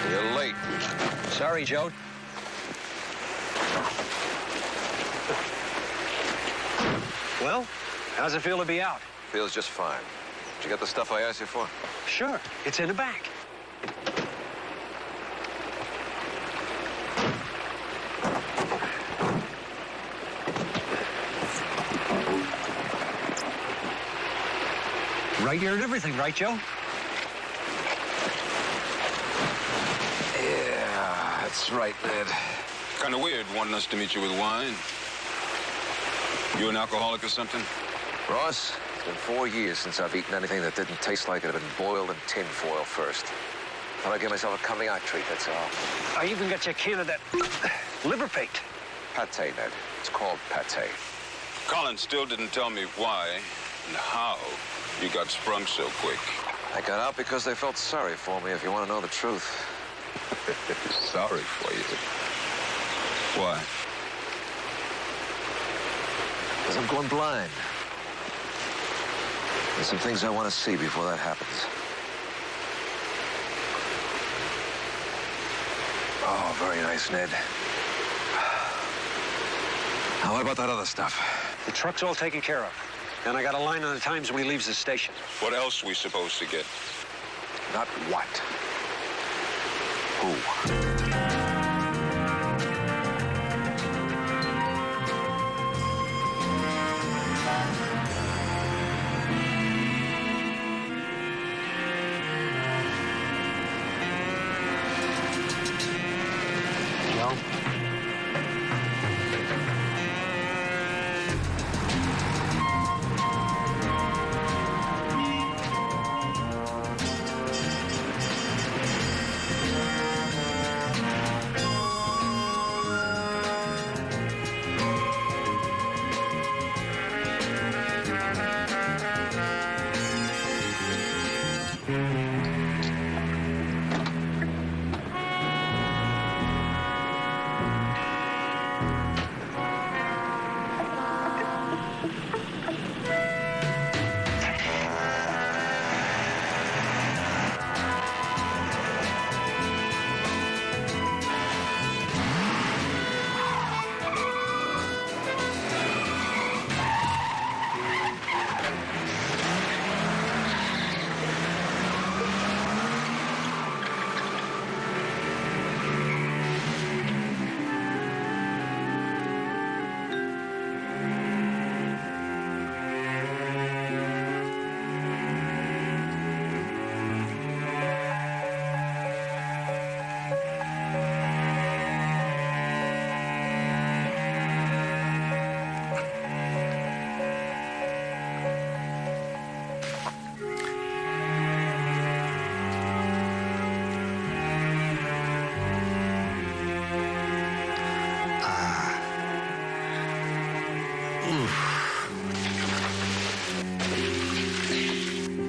You're late. Sorry, Joe. Well, how's it feel to be out? Feels just fine. Did you get the stuff I asked you for? Sure, it's in the back. Right here and everything, right, Joe? Yeah, that's right, Ned. Kind of weird wanting us to meet you with wine. You an alcoholic or something? Ross, it's been 4 years since I've eaten anything that didn't taste like it had been boiled in tin foil first. Thought I'd give myself a coming out treat, that's all. I even got you a can of that liver paint. Pate, Ned. It's called pate. Colin still didn't tell me why and how you got sprung so quick. I got out because they felt sorry for me, if you want to know the truth. Sorry for you. Why? Because I'm going blind. There's some things I want to see before that happens. Oh, very nice, Ned. Now, what about that other stuff? The truck's all taken care of. And I got a line on the times when he leaves the station. What else we supposed to get? Not what. Who?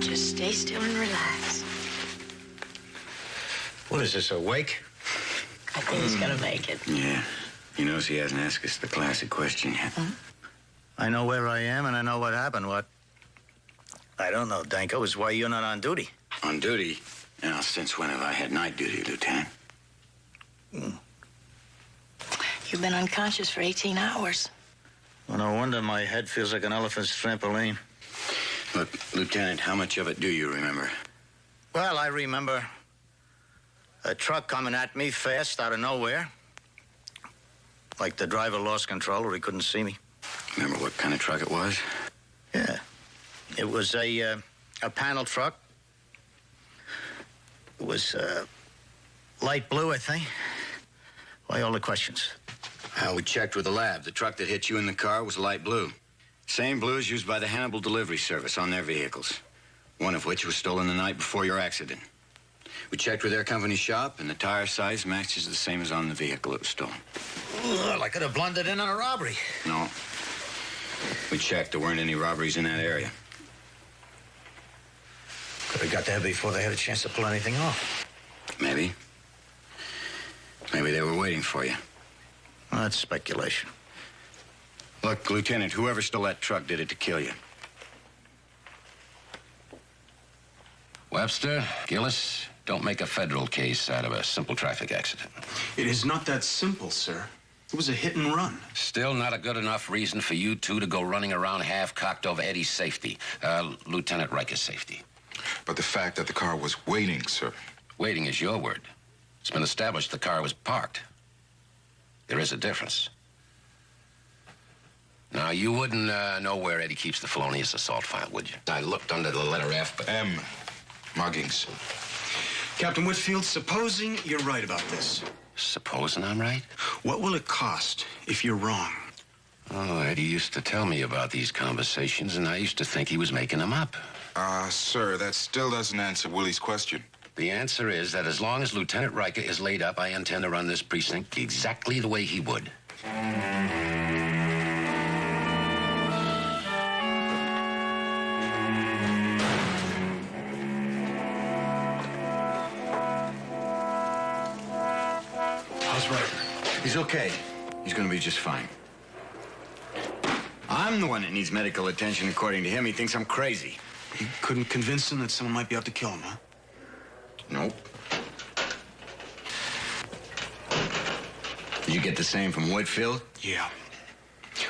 Just stay still and relax. What is this, a wake? I think he's gonna make it. Yeah. He knows he hasn't asked us the classic question yet. Huh? I know where I am, and I know what happened. What? I don't know, Danko. Is why you're not on duty. On duty? Now, since when have I had night duty, Lieutenant? You've been unconscious for 18 hours. Well, no wonder my head feels like an elephant's trampoline. Look, Lieutenant, how much of it do you remember? Well, I remember a truck coming at me fast out of nowhere. Like the driver lost control or he couldn't see me. Remember what kind of truck it was? Yeah. It was a panel truck. It was light blue, I think. Why all the questions? We checked with the lab. The truck that hit you in the car was light blue. Same blue as used by the Hannibal Delivery Service on their vehicles. One of which was stolen the night before your accident. We checked with their company shop, and the tire size matches the same as on the vehicle that was stolen. Well, I could have blundered in on a robbery. No. We checked. There weren't any robberies in that area. But they got there before they had a chance to pull anything off. Maybe. Maybe they were waiting for you. Well, that's speculation. Look, Lieutenant, whoever stole that truck did it to kill you. Webster, Gillis, don't make a federal case out of a simple traffic accident. It is not that simple, sir. It was a hit and run. Still not a good enough reason for you two to go running around half-cocked over Eddie's safety. Lieutenant Ryker's safety. But the fact that the car was waiting, sir. Waiting is your word. It's been established the car was parked. There is a difference. Now, you wouldn't know where Eddie keeps the felonious assault file, would you? I looked under the letter F, but... M. Muggings. Captain Whitfield, supposing you're right about this. Supposing I'm right? What will it cost if you're wrong? Oh, Eddie used to tell me about these conversations, and I used to think he was making them up. Sir, that still doesn't answer Willie's question. The answer is that as long as Lieutenant Ryker is laid up, I intend to run this precinct exactly the way he would. How's Ryker? He's okay. He's gonna be just fine. I'm the one that needs medical attention, according to him. He thinks I'm crazy. You couldn't convince him that someone might be out to kill him, huh? Nope. Did you get the same from Whitfield? Yeah.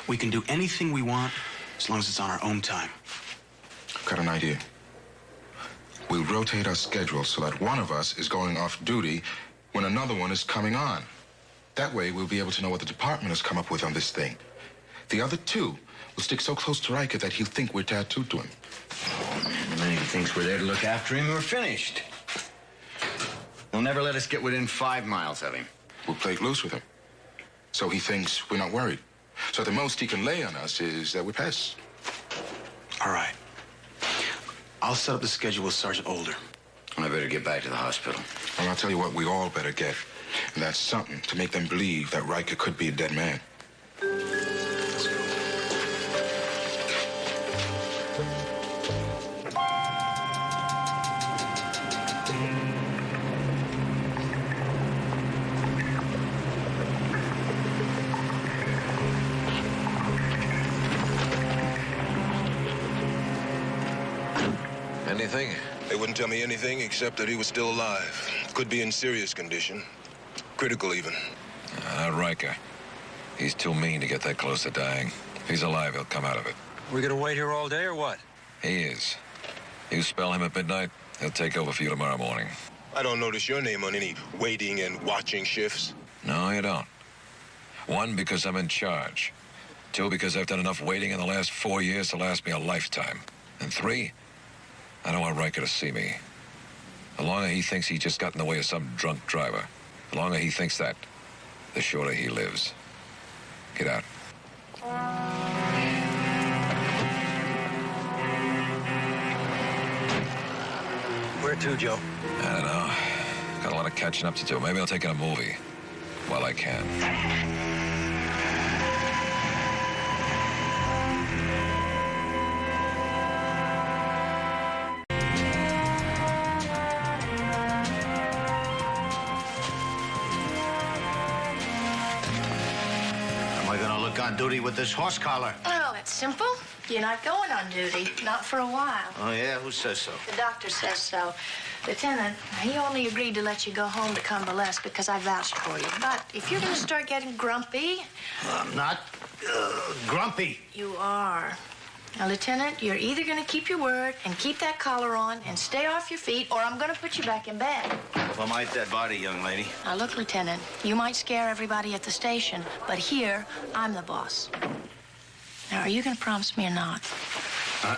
We can do anything we want as long as it's on our own time. I've got an idea. We'll rotate our schedule so that one of us is going off duty when another one is coming on. That way, we'll be able to know what the department has come up with on this thing. The other two will stick so close to Ryker that he'll think we're tattooed to him. And then he thinks we're there to look after him and we're finished. He'll never let us get within 5 miles of him. We'll play it loose with him. So he thinks we're not worried. So the most he can lay on us is that we pass. All right. I'll set up the schedule with Sergeant Older. And I better get back to the hospital. And I'll tell you what we all better get. And that's something to make them believe that Ryker could be a dead man. Anything? They wouldn't tell me anything except that he was still alive. Could be in serious condition. Critical, even. Not Ryker. He's too mean to get that close to dying. If he's alive, he'll come out of it. We gonna wait here all day or what? He is. You spell him at midnight, he'll take over for you tomorrow morning. I don't notice your name on any waiting and watching shifts. No, you don't. 1, because I'm in charge. 2, because I've done enough waiting in the last 4 years to last me a lifetime. And 3, I don't want Ryker to see me. The longer he thinks he just got in the way of some drunk driver, the longer he thinks that, the shorter he lives. Get out. Where to, Joe? I don't know. Got a lot of catching up to do. Maybe I'll take in a movie while I can. On duty with this horse collar. Well, it's simple. You're not going on duty. Not for a while. Oh, yeah? Who says so? The doctor says so. Lieutenant, he only agreed to let you go home to convalesce because I vouched for you. But if you're going to start getting grumpy... I'm not grumpy. You are. Now, Lieutenant, you're either going to keep your word and keep that collar on and stay off your feet, or I'm going to put you back in bed. For my dead body, young lady. Now, look, Lieutenant, you might scare everybody at the station, but here, I'm the boss. Now, are you going to promise me or not? I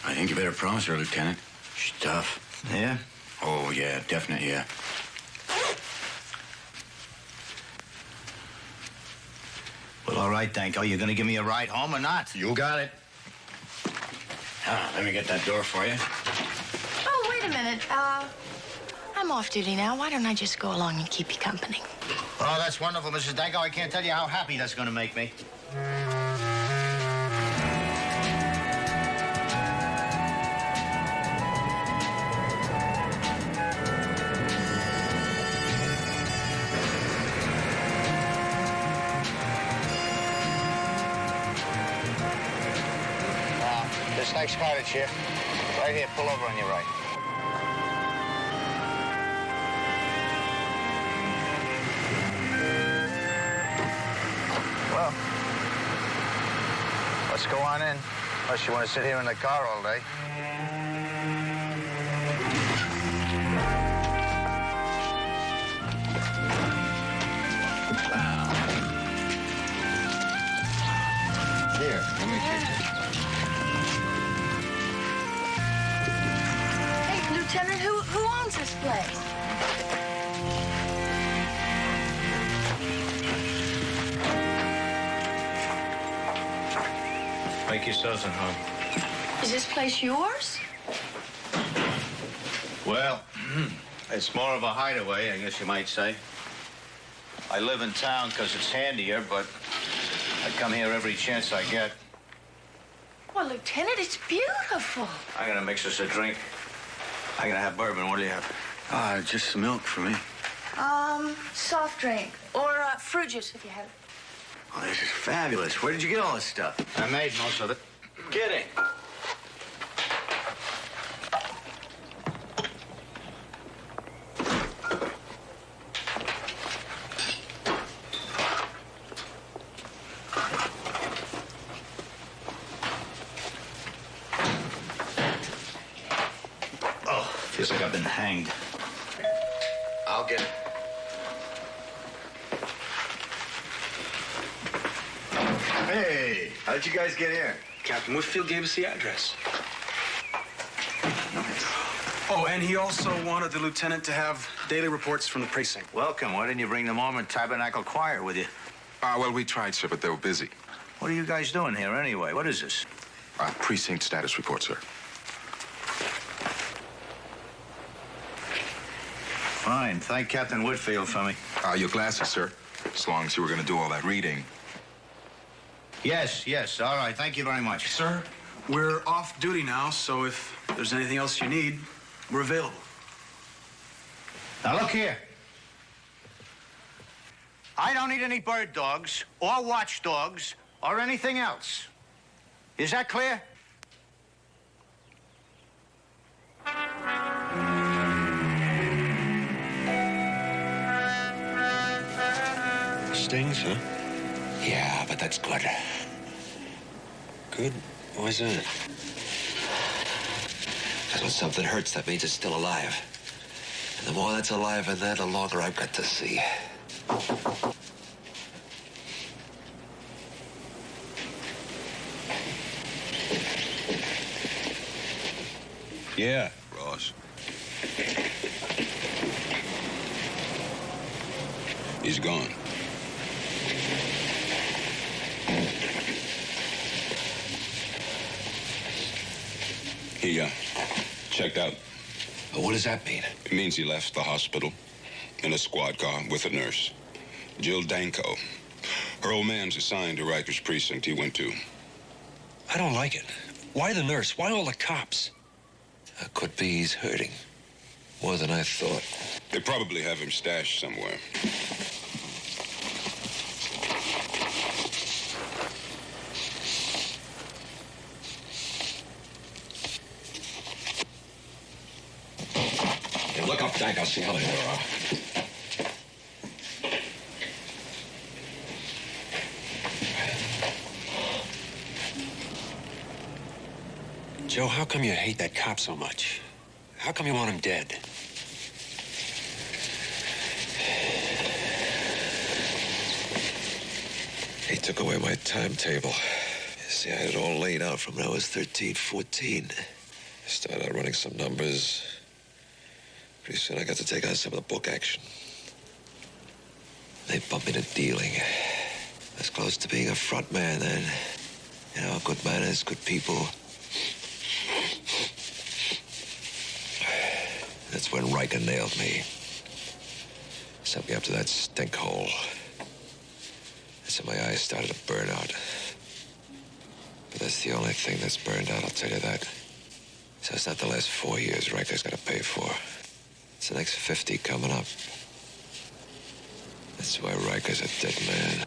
think you better promise her, Lieutenant. She's tough. Yeah? Oh, yeah, definite, yeah. Well, all right, Danko. You gonna give me a ride home or not? You got it. Let me get that door for you. Oh, wait a minute. I'm off duty now. Why don't I just go along and keep you company? Oh, that's wonderful, Mrs. Danko. I can't tell you how happy that's gonna make me. this next cottage here. Right here, pull over on your right. Well, let's go on in, unless you want to sit here in the car all day. Here, let me take it. Hey, Lieutenant, who owns this place? Make yourselves at home. Is this place yours? Well, it's more of a hideaway, I guess you might say. I live in town because it's handier, but I come here every chance I get. Well, Lieutenant, it's beautiful. I'm gonna mix us a drink. I'm gonna have bourbon. What do you have? Just some milk for me. Soft drink. Or fruit juice, if you have it. Oh, this is fabulous. Where did you get all this stuff? I made most of it. Get it. Oh, feels like I've been hanged. I'll get it. Hey, how'd you guys get here? Captain Whitfield gave us the address. Oh, and he also wanted the lieutenant to have daily reports from the precinct. Welcome. Why didn't you bring the Mormon Tabernacle Choir with you? Well, we tried, sir, but they were busy. What are you guys doing here anyway? What is this? Precinct status report, sir. Fine. Thank Captain Whitfield for me. Your glasses, sir. As long as you were going to do all that reading. Yes. All right. Thank you very much. Sir, we're off duty now, so if there's anything else you need, we're available. Now, look here. I don't need any bird dogs or watchdogs or anything else. Is that clear? Stings, huh? Yeah, but that's good. Good? Why's that? Because when something hurts, that means it's still alive. And the more that's alive in there, the longer I've got to see. Yeah, Ross. He's gone. He, checked out. What does that mean? It means he left the hospital in a squad car with a nurse, Jill Danko. Her old man's assigned to Ryker's precinct he went to. I don't like it. Why the nurse? Why all the cops? Could be he's hurting. More than I thought. They probably have him stashed somewhere. Hey, look up, Dank. I'll see how they are. Joe, how come you hate that cop so much? How come you want him dead? He took away my timetable. You see, I had it all laid out from when I was 13, 14. I started out running some numbers. Pretty soon I got to take on some of the book action. They bumped me to dealing. I was close to being a front man then. You know, good manners, good people. That's when Ryker nailed me. Sent me up to that stink hole. That's when my eyes started to burn out. But that's the only thing that's burned out, I'll tell you that. So it's not the last 4 years Ryker's gonna pay for. It's the next 50 coming up. That's why Ryker's a dead man.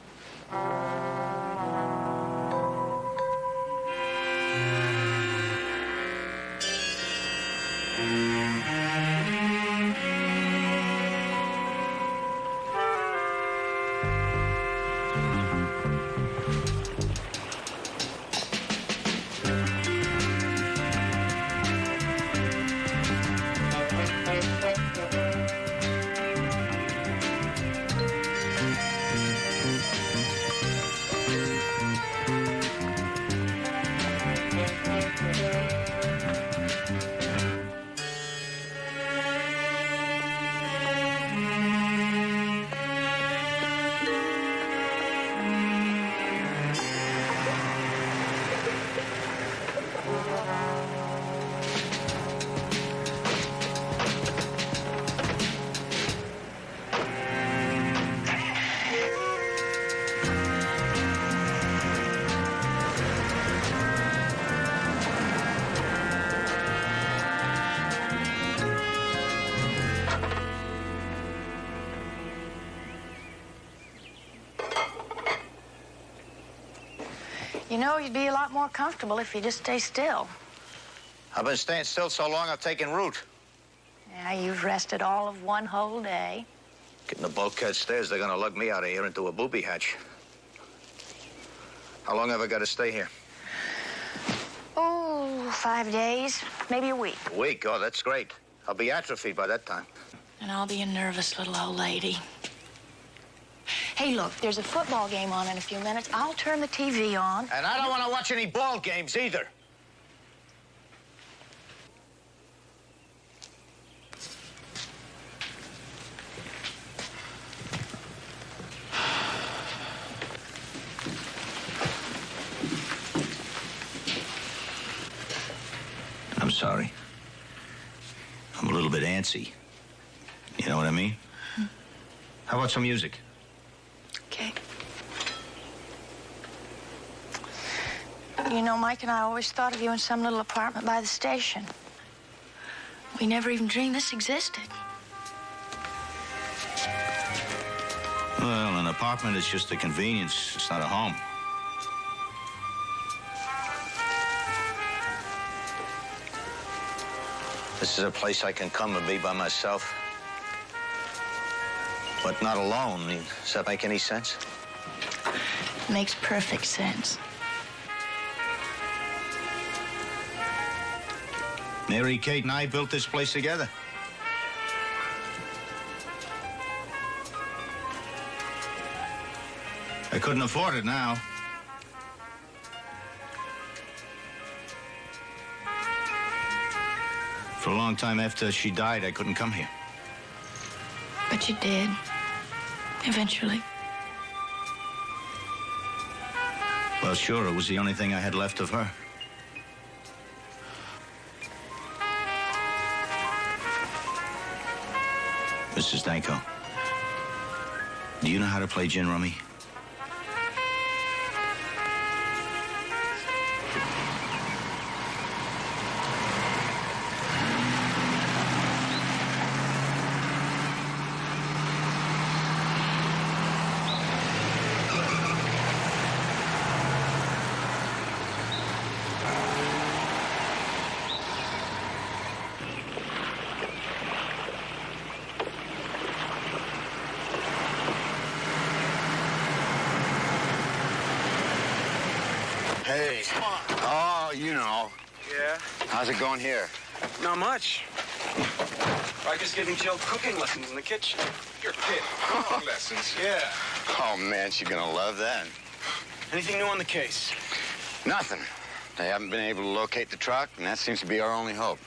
You know, you'd be a lot more comfortable if you just stay still. I've been staying still so long I've taken root. Yeah, you've rested all of one whole day. Getting the bulkhead stairs, they're gonna lug me out of here into a booby hatch. How long have I got to stay here? Oh, 5 days, maybe a week. A week? Oh, that's great. I'll be atrophied by that time. And I'll be a nervous little old lady. Hey, look, there's a football game on in a few minutes. I'll turn the TV on. And I don't want to watch any ball games either. I'm sorry. I'm a little bit antsy. You know what I mean? How about some music? Okay. You know, Mike and I always thought of you in some little apartment by the station. We never even dreamed this existed. Well, an apartment is just a convenience. It's not a home. This is a place I can come and be by myself. But not alone. Does that make any sense? Makes perfect sense. Mary Kate and I built this place together. I couldn't afford it now. For a long time after she died, I couldn't come here. But you did. Eventually. Well, sure, it was the only thing I had left of her. Mrs. Danko, do you know how to play gin rummy? Hey. Oh, you know. Yeah? How's it going here? Not much. Ryker's giving Jill cooking lessons in the kitchen. Your kid. Cooking lessons. Yeah. Oh, man, she's gonna love that. Anything new on the case? Nothing. They haven't been able to locate the truck, and that seems to be our only hope.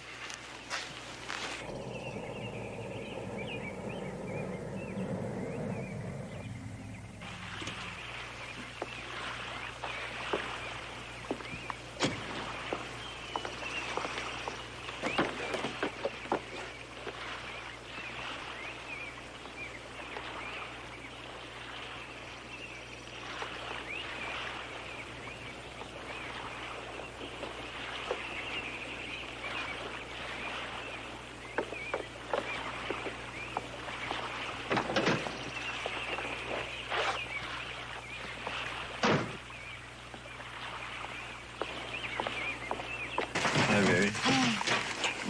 Hi, baby.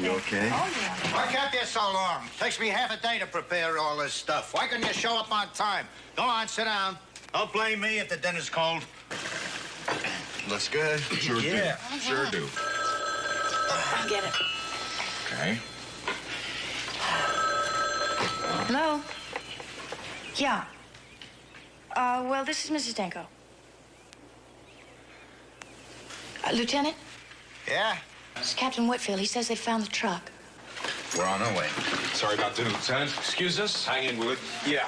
You okay? Oh, yeah. Why kept you so long? Takes me half a day to prepare all this stuff. Why couldn't you show up on time? Go on, sit down. Don't blame me if the dinner's cold. Looks good. Sure Yeah. do. Sure do. I'll get it. Okay. Hello? Yeah. Well, this is Mrs. Danko. Lieutenant? Yeah? It's Captain Whitfield. He says they found the truck. We're on our way. Sorry about the Lieutenant. Excuse us? Hang in, will it? Yeah.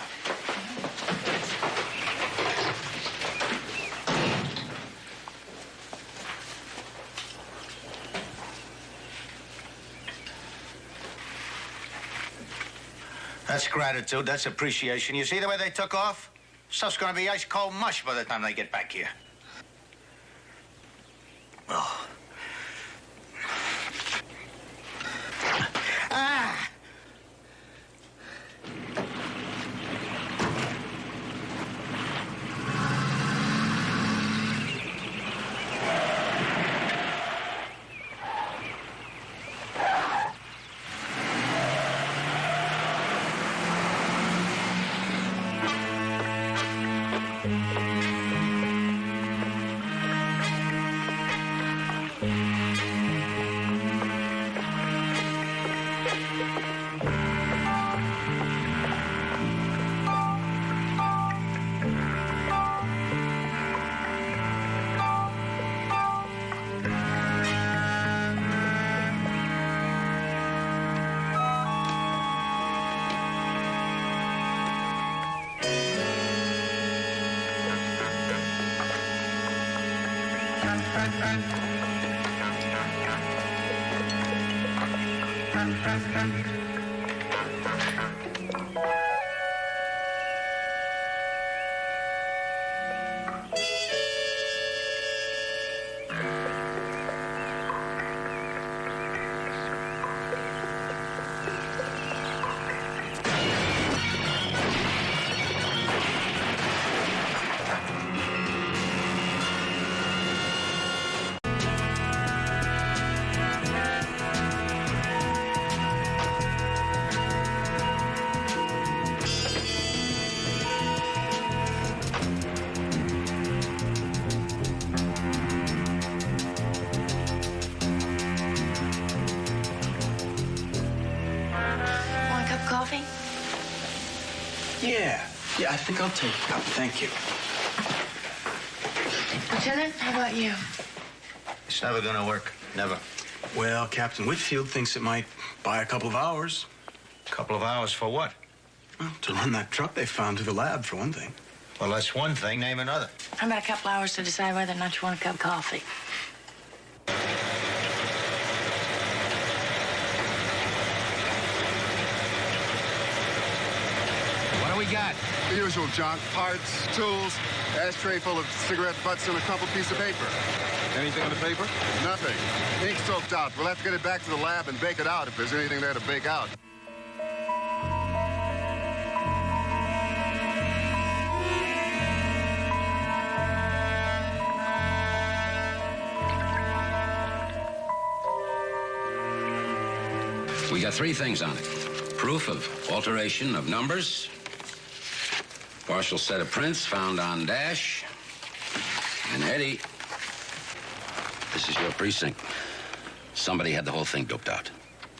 That's gratitude. That's appreciation. You see the way they took off? Stuff's gonna be ice cold mush by the time they get back here. Oh. Ah! Coffee? Yeah, I think I'll take a cup. Thank you. Lieutenant, how about you? It's never gonna work. Never. Well, Captain Whitfield thinks it might buy a couple of hours. Couple of hours for what? Well, to run that truck they found through the lab, for one thing. Well, that's one thing. Name another. How about a couple hours to decide whether or not you want a cup of coffee? What do we got? The usual junk, parts, tools, ashtray full of cigarette butts and a crumpled piece of paper. Anything on the paper? Nothing. Ink soaked out. We'll have to get it back to the lab and bake it out if there's anything there to bake out. We got three things on it. Proof of alteration of numbers, partial set of prints found on Dash, and Eddie, this is your precinct. Somebody had the whole thing doped out.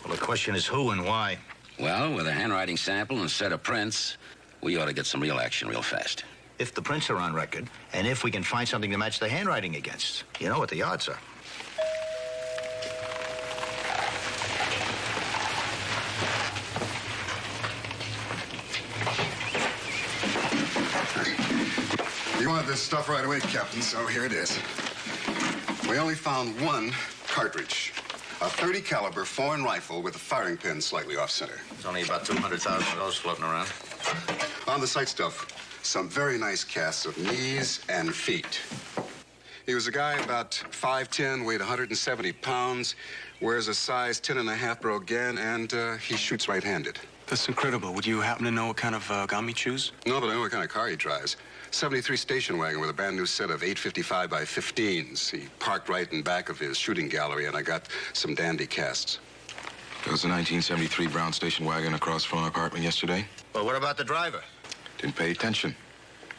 Well, the question is who and why. Well, with a handwriting sample and a set of prints, we ought to get some real action real fast. If the prints are on record, and if we can find something to match the handwriting against, you know what the odds are. You wanted this stuff right away, Captain, so here it is. We only found one cartridge. A .30 caliber foreign rifle with a firing pin slightly off-center. There's only about 200,000 of those floating around. On the site stuff, some very nice casts of knees and feet. He was a guy about 5'10", weighed 170 pounds, wears a size 10.5 Brogan, and he shoots right-handed. That's incredible. Would you happen to know what kind of gun he chews? No, but I know what kind of car he drives. 73 station wagon with a brand new set of 855 by 15s. He parked right in back of his shooting gallery, and I got some dandy casts. There was a 1973 brown station wagon across from our apartment yesterday. Well, what about the driver? Didn't pay attention.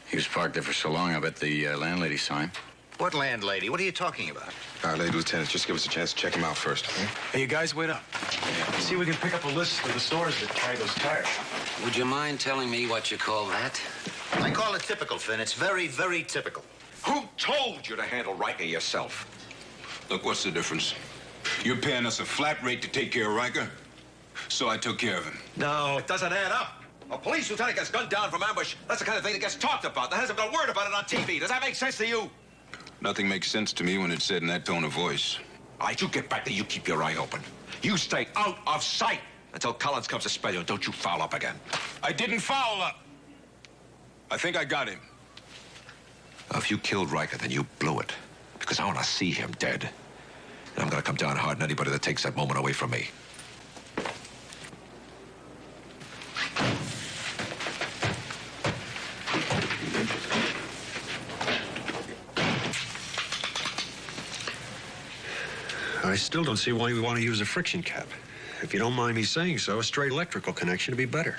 He was parked there for so long, I bet the landlady saw him. What landlady? What are you talking about? Lady Lieutenant, just give us a chance to check him out first. Okay? Hey, you guys, wait up. See if we can pick up a list of the stores that carry those tires. Would you mind telling me what you call that? I call it typical, Finn. It's very, very typical. Who told you to handle Ryker yourself? Look, what's the difference? You're paying us a flat rate to take care of Ryker, so I took care of him. No, it doesn't add up. A police lieutenant gets gunned down from ambush. That's the kind of thing that gets talked about. There hasn't been a word about it on TV. Does that make sense to you? Nothing makes sense to me when it's said in that tone of voice. All right, you get back there. You keep your eye open. You stay out of sight until Collins comes to spell you. Don't you foul up again. I didn't foul up. I think I got him. If you killed Ryker, then you blew it. Because I want to see him dead. And I'm going to come down hard on anybody that takes that moment away from me. I still don't see why we want to use a friction cap. If you don't mind me saying so, a straight electrical connection would be better.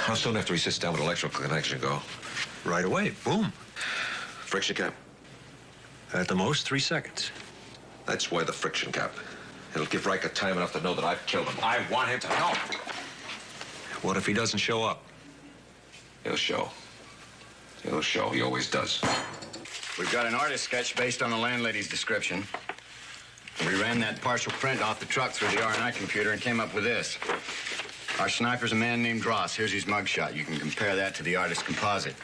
How soon after he sits down with electrical connection go? Right away. Boom. Friction cap. At the most, 3 seconds. That's why the friction cap. It'll give Ryker time enough to know that I've killed him. I want him to know. What if he doesn't show up? He'll show. He'll show. He always does. We've got an artist sketch based on the landlady's description. We ran that partial print off the truck through the R&I computer and came up with this. Our sniper's a man named Ross. Here's his mugshot. You can compare that to the artist's composite.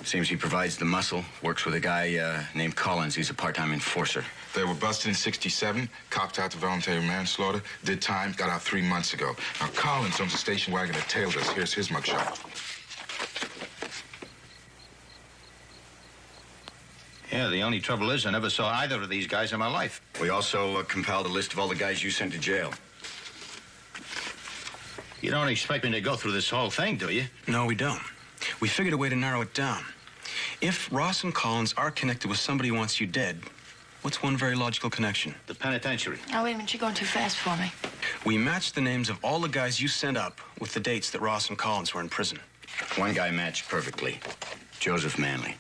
Seems he provides the muscle, works with a guy named Collins. He's a part-time enforcer. They were busted in '67, copped out to voluntary manslaughter, did time, got out 3 months ago. Now, Collins owns a station wagon that tailed us. Here's his mugshot. Yeah, the only trouble is I never saw either of these guys in my life. We also compiled a list of all the guys you sent to jail. You don't expect me to go through this whole thing, do you? No, we don't. We figured a way to narrow it down. If Ross and Collins are connected with somebody who wants you dead, what's one very logical connection? The penitentiary. Oh, wait a minute. You're going too fast for me. We matched the names of all the guys you sent up with the dates that Ross and Collins were in prison. One guy matched perfectly. Joseph Manley.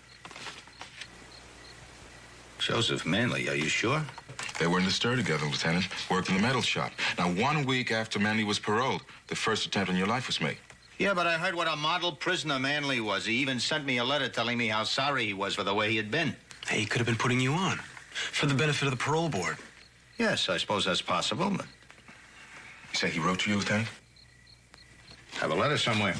Joseph Manley, are you sure? They were in the stir together, Lieutenant. Worked in the metal shop. Now, 1 week after Manley was paroled, the first attempt on your life was made. Yeah, but I heard what a model prisoner Manley was. He even sent me a letter telling me how sorry he was for the way he had been. Hey, he could have been putting you on for the benefit of the parole board. Yes, I suppose that's possible, but... You say he wrote to you, Lieutenant? Have a letter somewhere.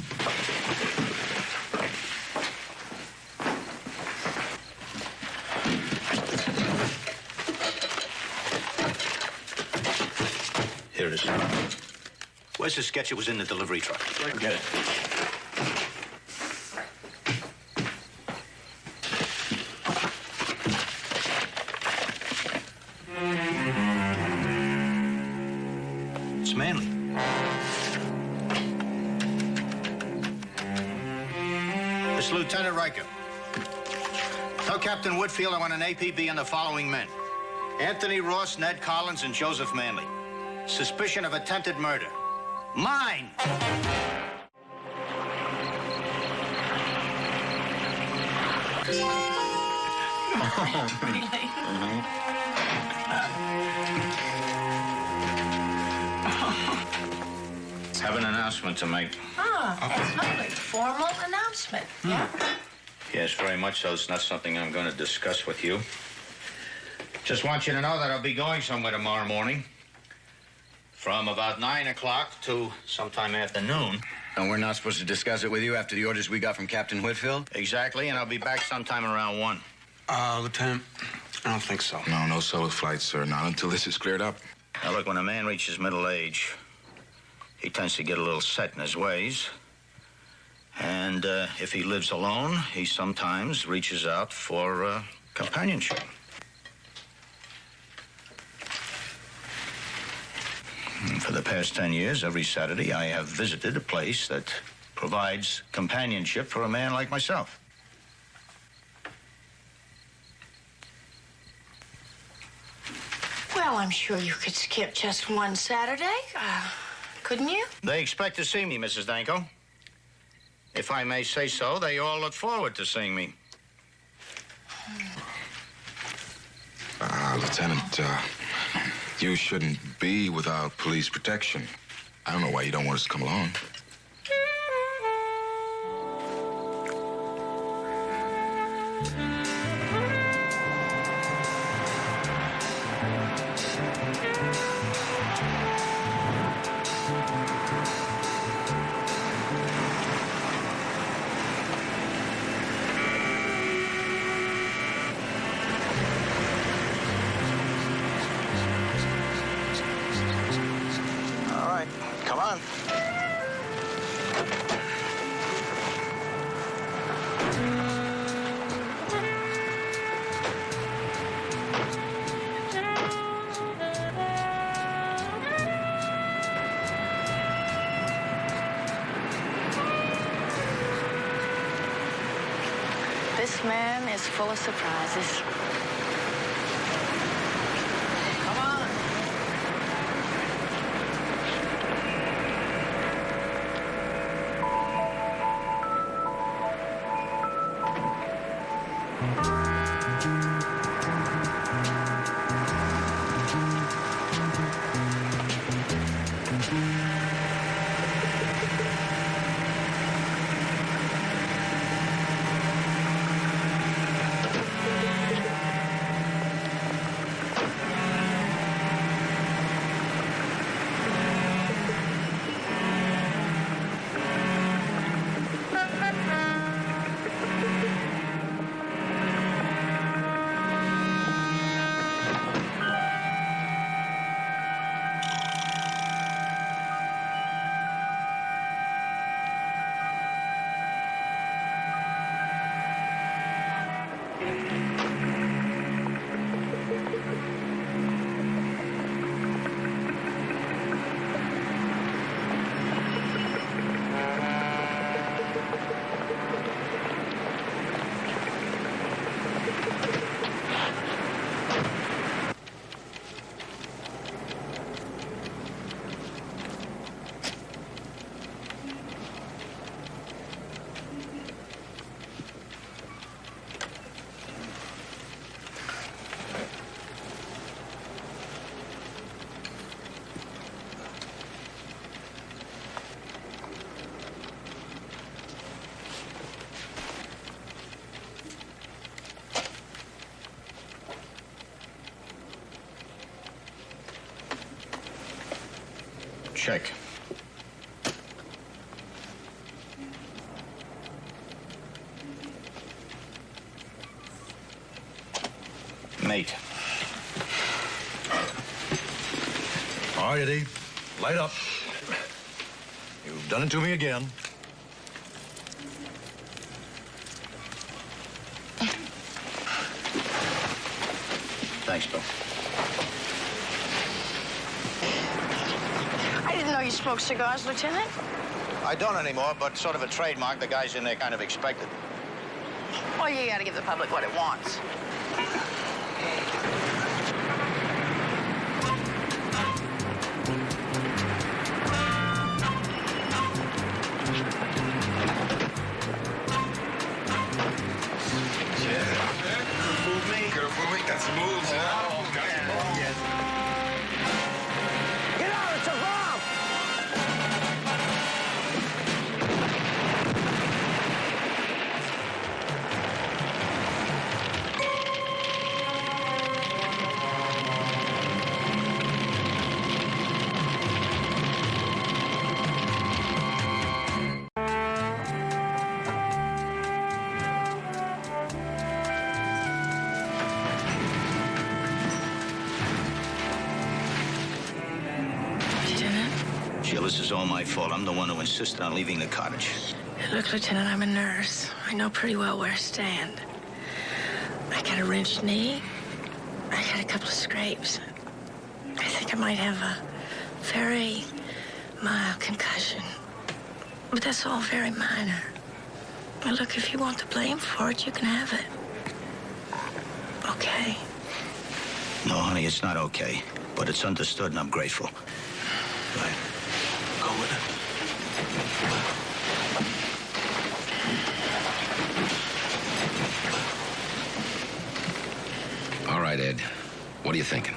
Here it is. Where's the sketch that was in the delivery truck? Get it. It's Manley. It's Lieutenant Ryker. Tell Captain Whitfield I want an APB on the following men: Anthony Ross, Ned Collins, and Joseph Manley. Suspicion of attempted murder. Mine! Have an announcement to make. Oh, that's lovely. Formal announcement. Yeah? Yes, very much so. It's not something I'm going to discuss with you. Just want you to know that I'll be going somewhere tomorrow morning. From about 9 o'clock to sometime after noon. And we're not supposed to discuss it with you after the orders we got from Captain Whitfield? Exactly, and I'll be back sometime around 1. Lieutenant, I don't think so. No solo flights, sir. Not until this is cleared up. Now, look, when a man reaches middle age, he tends to get a little set in his ways. And if he lives alone, he sometimes reaches out for companionship. And for the past 10 years, every Saturday, I have visited a place that provides companionship for a man like myself. Well, I'm sure you could skip just one Saturday. Couldn't you? They expect to see me, Mrs. Danko. If I may say so, they all look forward to seeing me. Lieutenant, you shouldn't be without police protection. I don't know why you don't want us to come along. All right, come on. This man is full of surprises. Come on. Check. Mate. All right, Eddie. Light up. You've done it to me again. Thanks, Bill. I didn't know you smoked cigars, Lieutenant. I don't anymore, but sort of a trademark. The guys in there kind of expect it. Well, you gotta give the public what it wants. Got some moves, huh? Got some moves. Get out, it's a bomb! Jill, this is all my fault. I'm the one who insisted on leaving the cottage. Look, Lieutenant, I'm a nurse. I know pretty well where I stand. I got a wrenched knee. I got a couple of scrapes. I think I might have a very mild concussion. But that's all very minor. Well, look, if you want the blame for it, you can have it. Okay? No, honey, it's not okay. But it's understood, and I'm grateful. Right. Go with it. All right, Ed. What are you thinking?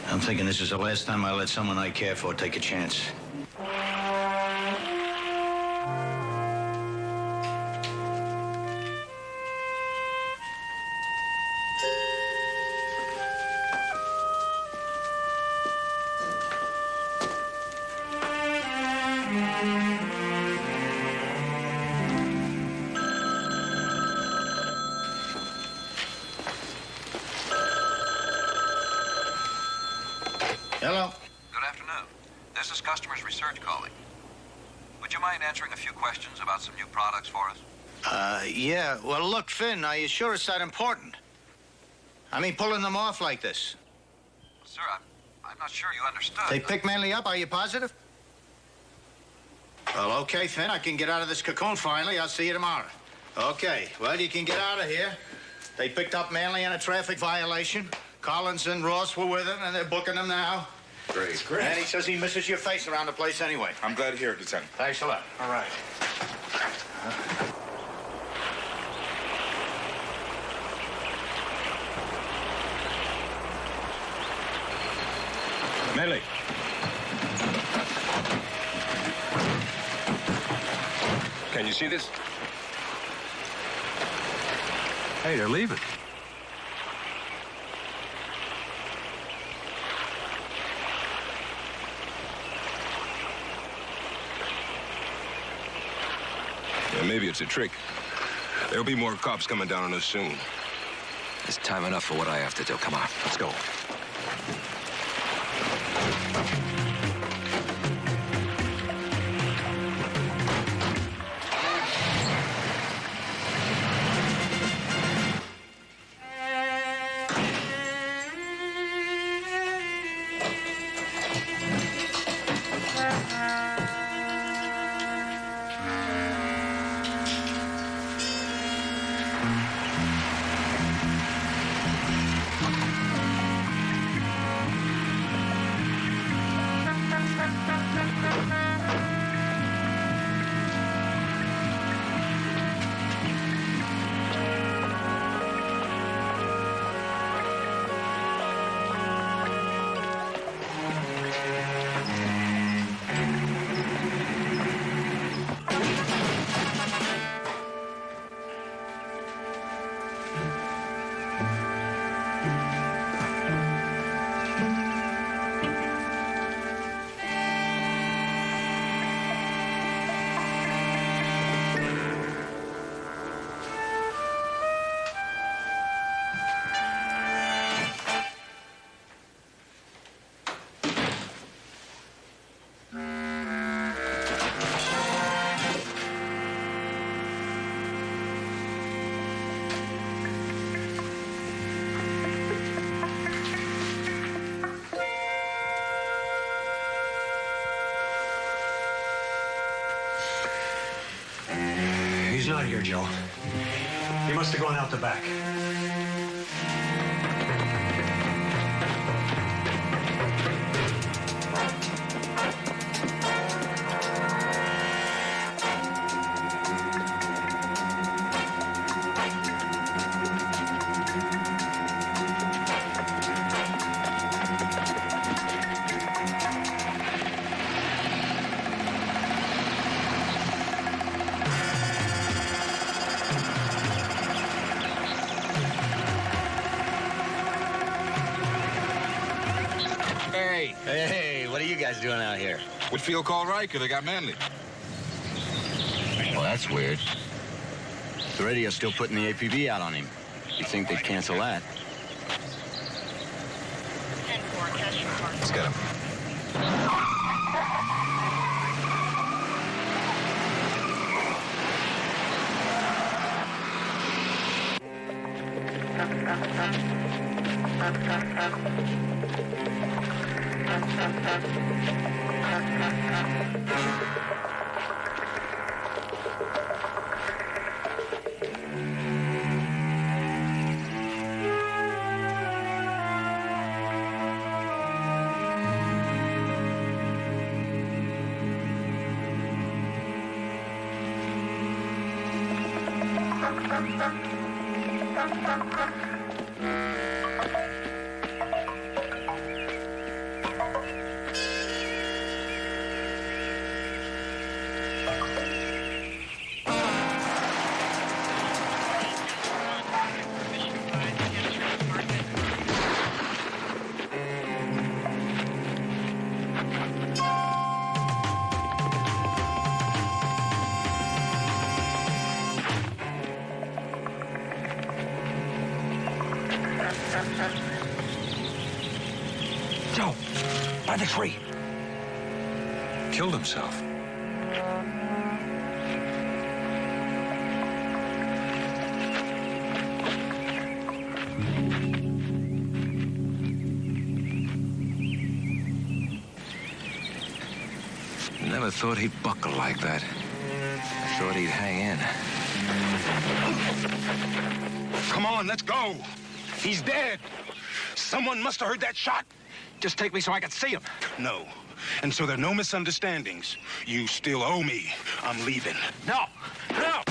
I'm thinking this is the last time I let someone I care for take a chance. Hello? Good afternoon. This is Customers Research calling. Would you mind answering a few questions about some new products for us? Yeah. Well, look, Finn, are you sure it's that important? I mean, pulling them off like this. Sir, I'm not sure you understood. They pick Manley up, are you positive? Well, okay, Finn, I can get out of this cocoon finally. I'll see you tomorrow. Okay, well, you can get out of here. They picked up Manley on a traffic violation. Collins and Ross were with him, and they're booking him now. Great. And he says he misses your face around the place anyway. I'm glad to hear it, Lieutenant. Thanks a lot. All right. Manley. Can you see this? Hey, they're leaving. Yeah, maybe it's a trick. There'll be more cops coming down on us soon. It's time enough for what I have to do. Come on, let's go. Joe. He must have gone out the back. Hey, what are you guys doing out here? Whitfield called Ryker. They got Manley. Well, that's weird. The radio's still putting the APB out on him. You'd think they'd cancel that. Let's get him. Joe, by the tree. Killed himself. Never thought he'd buckle like that. I thought he'd hang in. Come on, let's go. He's dead. Someone must have heard that shot. Just take me so I can see him. No. And so there are no misunderstandings. You still owe me. I'm leaving. No! No!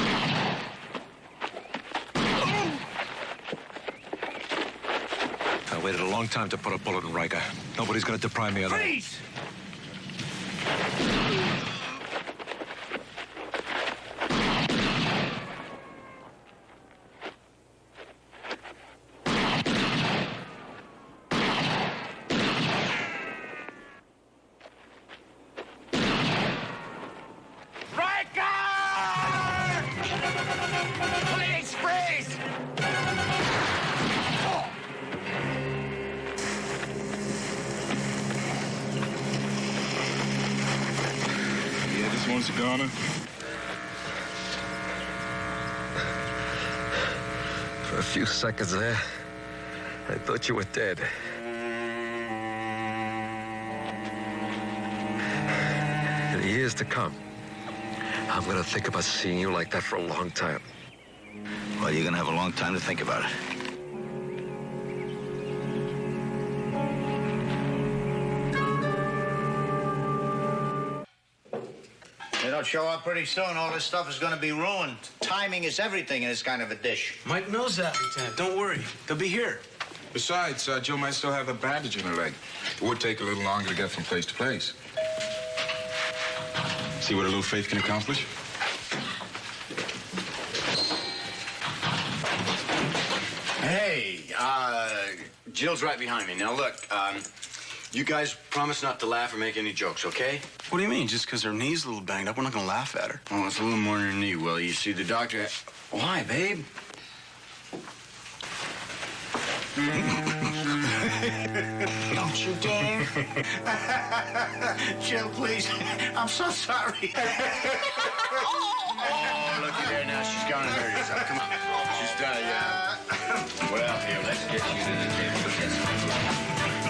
I waited a long time to put a bullet in Ryker. Nobody's gonna deprive me of that. Freeze! One's a goner. For a few seconds there, I thought you were dead. In the years to come, I'm gonna think about seeing you like that for a long time. Well, you're gonna have a long time to think about it. They don't show up pretty soon, all this stuff is going to be ruined. Timing is everything in this kind of a dish. Mike knows that, Lieutenant. Don't worry. They'll be here. Besides, Jill might still have a bandage in her leg. It would take a little longer to get from place to place. See what a little faith can accomplish? Hey, Jill's right behind me. Now, look, you guys promise not to laugh or make any jokes, okay? What do you mean? Just because her knee's a little banged up, we're not going to laugh at her. Oh, it's a little more than her knee, Will. You see, the doctor... Why, babe? Don't you dare. Jill, please. I'm so sorry. Oh, looky there now. She's gonna hurt herself. Come on. She's done, yeah. Well, here, let's get you to the table.